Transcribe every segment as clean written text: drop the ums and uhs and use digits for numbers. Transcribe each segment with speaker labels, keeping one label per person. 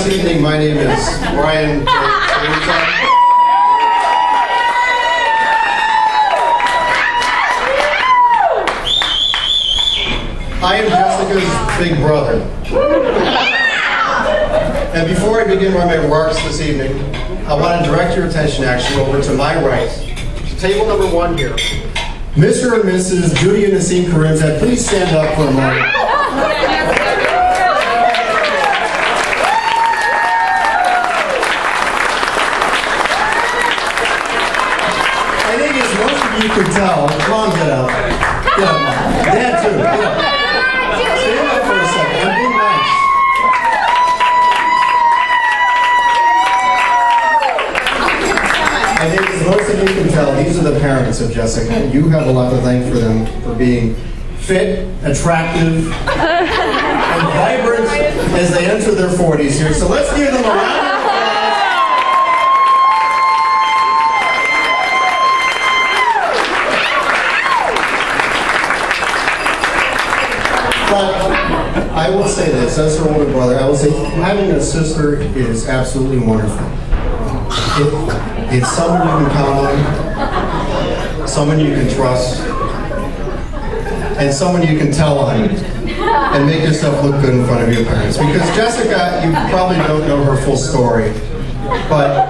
Speaker 1: this evening. My name is Brian. I am Jessica's big brother. And before I begin my remarks this evening, I want to direct your attention actually over to my right, to table number 1 here. Mr. and Mrs. Judy and Nassim Karimzad, please stand up for a moment. I think as most of you can tell, Mom, get up. Get up, Mom. Dad too, get up. Stand up for a second. I'm being nice. I think as most of you can tell, these are the parents of Jessica. You have a lot to thank for them for being fit, attractive, and vibrant as they enter their 40s here. So let's give them a round of applause. But I will say this, as her older brother, I will say having a sister is absolutely wonderful. It's someone you can count on, someone you can trust, and someone you can tell on and make yourself look good in front of your parents. Because Jessica, you probably don't know her full story, but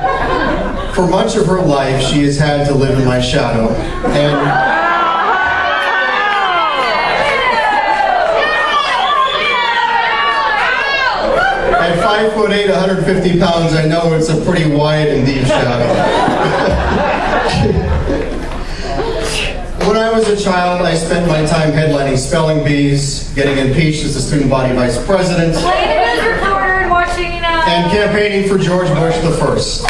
Speaker 1: for much of her life she has had to live in my shadow. And at 5'8", 150 pounds, I know it's a pretty wide and deep shadow. When I was a child, I spent my time headlining spelling bees, getting impeached as the student body vice president, and campaigning for George Bush the First.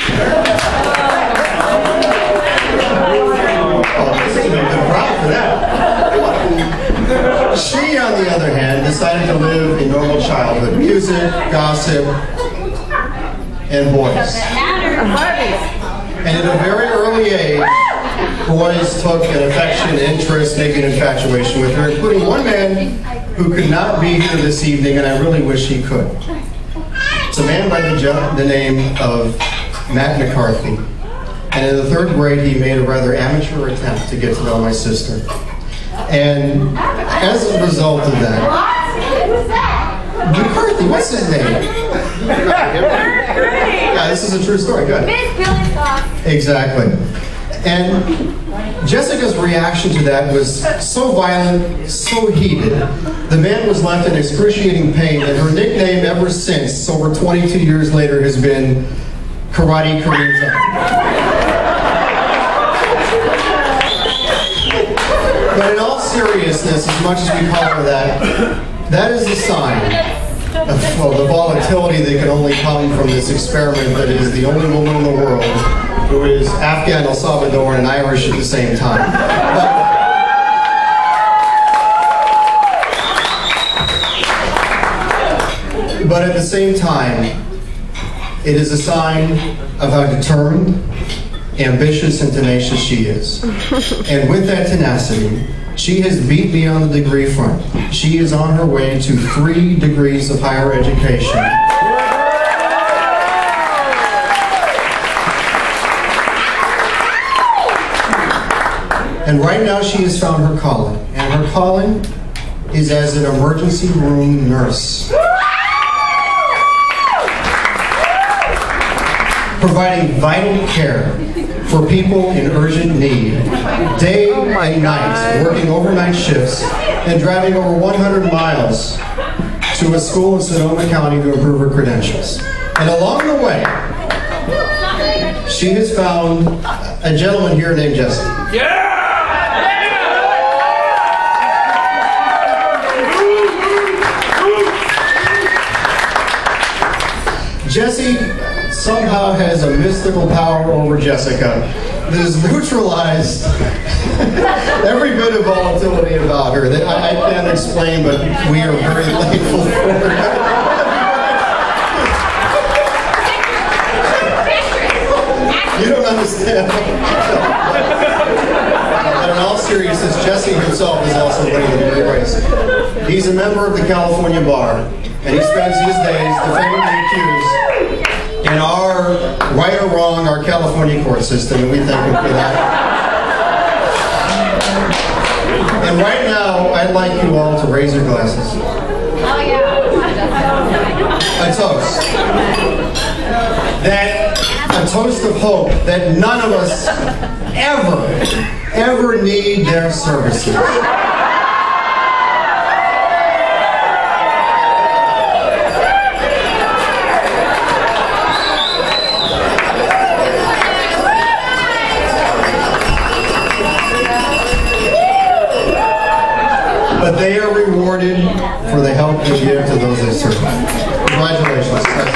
Speaker 1: Oh, this is a good crowd for that. She, on the other hand, decided to live a normal childhood. Music, gossip, and boys. And at a very early age, boys took an affection, interest, maybe an infatuation with her, including one man who could not be here this evening, and I really wish he could. It's a man by the name of Matt McCarthy. And in the 3rd grade, he made a rather amateur attempt to get to know my sister. And as a result of that, McCarthy, what's his name? Yeah, this is a true story. Good. Exactly. And Jessica's reaction to that was so violent, so heated. The man was left in excruciating pain, and her nickname ever since, over 22 years later, has been Karate Karimzad. But in all seriousness, as much as we call her that, that is a sign of the volatility that can only come from this experiment that is the only woman in the world who is Afghan, El Salvadoran, and Irish at the same time. But at the same time, it is a sign of how determined, ambitious, and tenacious she is. And with that tenacity, she has beat me on the degree front. She is on her way to 3 degrees of higher education. And right now she has found her calling. And her calling is as an emergency room nurse. Providing vital care for people in urgent need, day and night, working overnight shifts, and driving over 100 miles to a school in Sonoma County to improve her credentials. And along the way, she has found a gentleman here named Jesse. Yeah! Jesse somehow has a mystical power over Jessica that has neutralized every bit of volatility about her that I can't explain, but we are very thankful for her. You don't understand. But in all seriousness, Jesse himself is also winning the race. He's a member of the California Bar. and he spends his days defending the accused in our, right or wrong, our California court system, and we thank him for that. And right now, I'd like you all to raise your glasses.
Speaker 2: Oh, yeah.
Speaker 1: A toast. A toast of hope that none of us ever need their services. But they are rewarded for the help they give to those they serve. Congratulations.